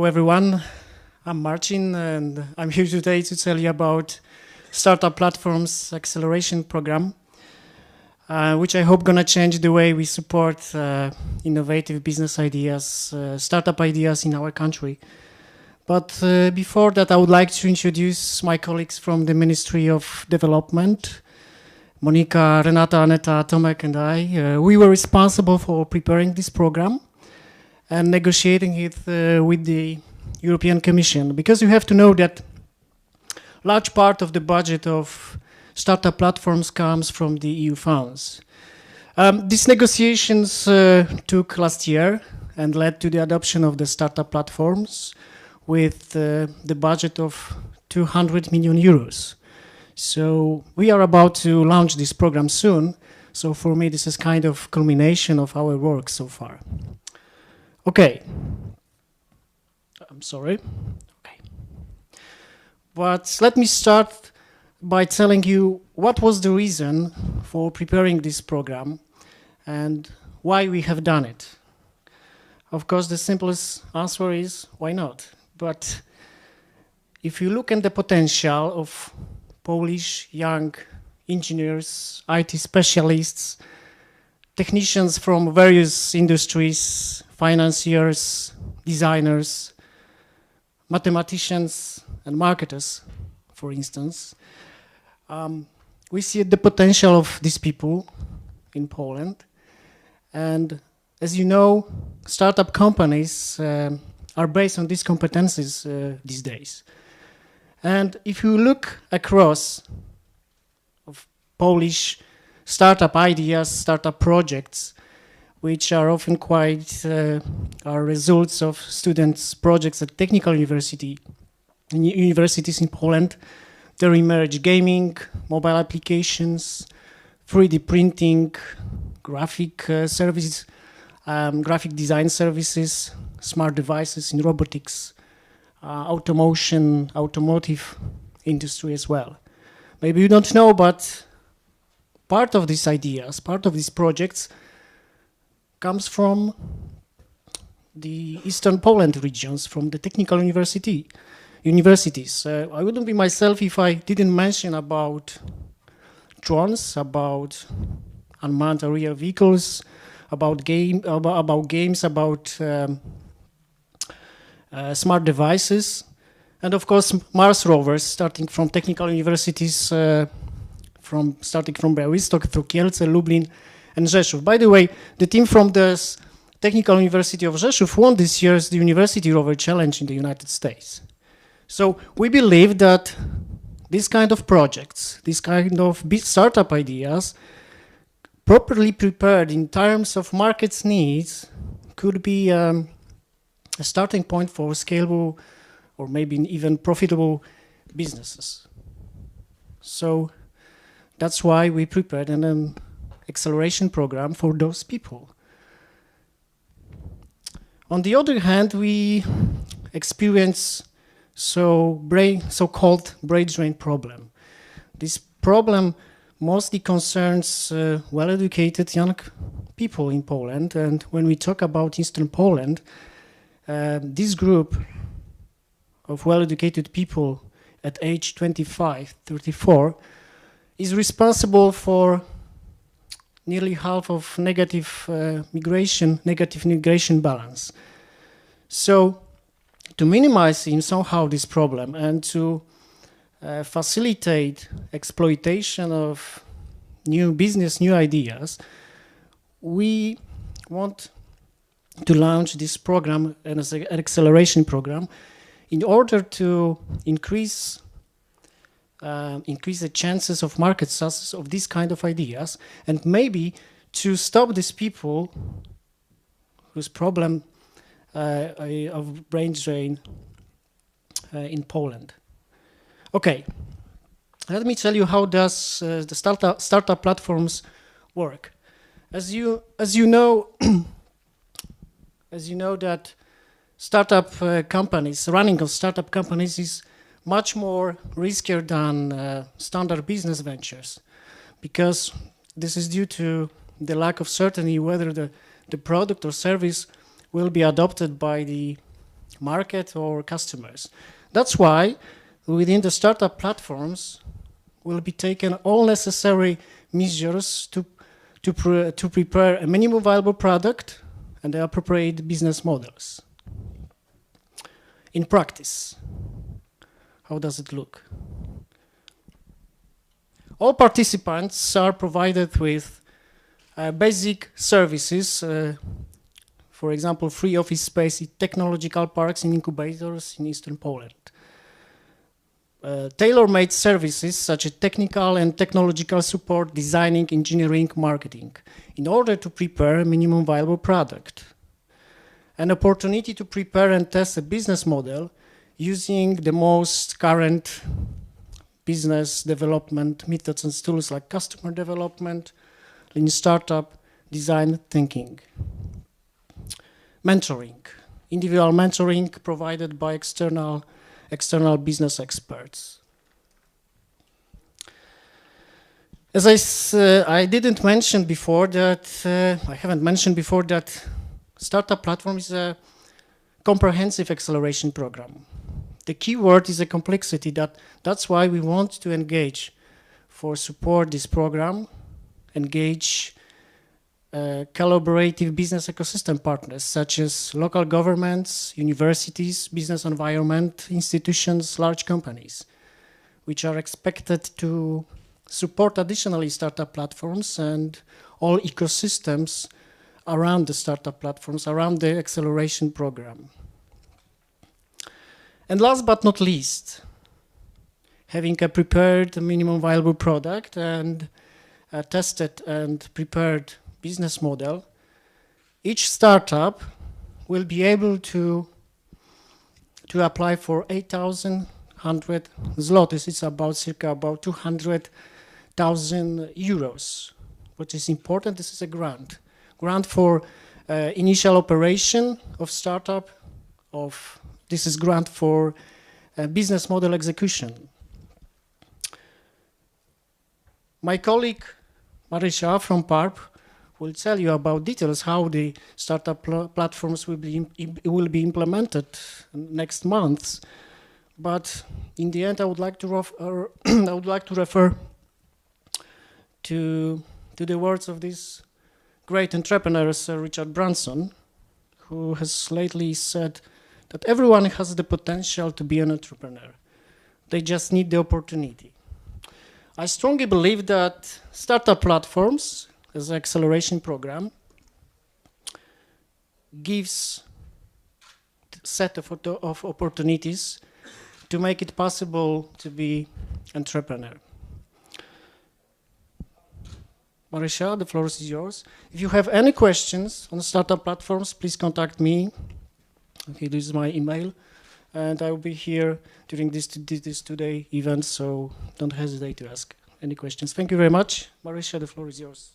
Hello everyone, I'm Marcin and I'm here today to tell you about Startup Platforms Acceleration Program, which I hope gonna change the way we support innovative business ideas, startup ideas in our country. But before that, I would like to introduce my colleagues from the Ministry of Development, Monika, Renata, Aneta, Tomek and I. We were responsible for preparing this program and negotiating it with the European Commission, because you have to know that large part of the budget of startup platforms comes from the EU funds. These negotiations took last year and led to the adoption of the startup platforms with the budget of 200 million euros. So we are about to launch this program soon. So for me, this is kind of culmination of our work so far. Okay. I'm sorry. Okay. But let me start by telling you what was the reason for preparing this program and why we have done it. Of course, the simplest answer is why not? But if you look at the potential of Polish young engineers, IT specialists, technicians from various industries, financiers, designers, mathematicians, and marketers, for instance, we see the potential of these people in Poland. And as you know, startup companies are based on these competencies these days. And if you look across of Polish startup ideas, startup projects, which are often quite are results of students' projects at technical universities in Poland, there emerge gaming, mobile applications, 3D printing, graphic services, graphic design services, smart devices in robotics, automotive industry as well. Maybe you don't know, but part of these ideas, part of these projects comes from the Eastern Poland regions, from the technical universities. I wouldn't be myself if I didn't mention about drones, about unmanned aerial vehicles, about games, about smart devices, and of course Mars rovers, starting from technical universities, starting from Białystok through Kielce, Lublin, and Rzeszów. By the way, the team from the Technical University of Rzeszów won this year's the University Rover Challenge in the United States. So we believe that these kind of projects, these kind of startup ideas, properly prepared in terms of market's needs, could be a starting point for scalable or maybe even profitable businesses. So that's why we prepared an acceleration program for those people. On the other hand, we experience so-called brain drain problem. This problem mostly concerns well-educated young people in Poland, and when we talk about Eastern Poland, this group of well-educated people at age 25, 34 is responsible for nearly half of negative migration balance. So to minimize in somehow this problem and to facilitate exploitation of new business, new ideas, we want to launch this program as an acceleration program in order to increase the chances of market success of this kind of ideas, and maybe to stop these people whose problem of brain drain in Poland. Okay, let me tell you how does the startup platforms work. As you know, that running of startup companies is much more riskier than standard business ventures, because this is due to the lack of certainty whether the product or service will be adopted by the market or customers. That's why within the startup platforms will be taken all necessary measures to prepare a minimum viable product and the appropriate business models. In practice, how does it look? All participants are provided with basic services, for example, free office space in technological parks and incubators in Eastern Poland. Tailor-made services such as technical and technological support, designing, engineering, marketing, in order to prepare a minimum viable product. An opportunity to prepare and test a business model using the most current business development methods and tools like customer development, lean startup, design thinking. Mentoring, individual mentoring provided by external business experts. As I didn't mention before that, I haven't mentioned before that Startup Platform is a comprehensive acceleration program. The key word is a complexity. That's why we want to engage for support this program, engage collaborative business ecosystem partners such as local governments, universities, business environment, institutions, large companies, which are expected to support additionally startup platforms and all ecosystems around the startup platforms, around the acceleration program. And last but not least, having a prepared minimum viable product and a tested and prepared business model, each startup will be able to apply for 8,100 zlotys. It's about 200,000 euros. What is important, this is a grant for initial operation of startup, this is grant for business model execution. My colleague Marysia from PARP will tell you about details how the startup platforms will be implemented next months. But in the end, I would like to refer to the words of this great entrepreneur, Sir Richard Branson, who has lately said that everyone has the potential to be an entrepreneur. They just need the opportunity. I strongly believe that startup platforms as an acceleration program gives a set of opportunities to make it possible to be entrepreneur. Marysia, the floor is yours. If you have any questions on startup platforms, please contact me. Okay, this is my email, and I will be here during this today event, so don't hesitate to ask any questions. Thank you very much. Marysia, the floor is yours.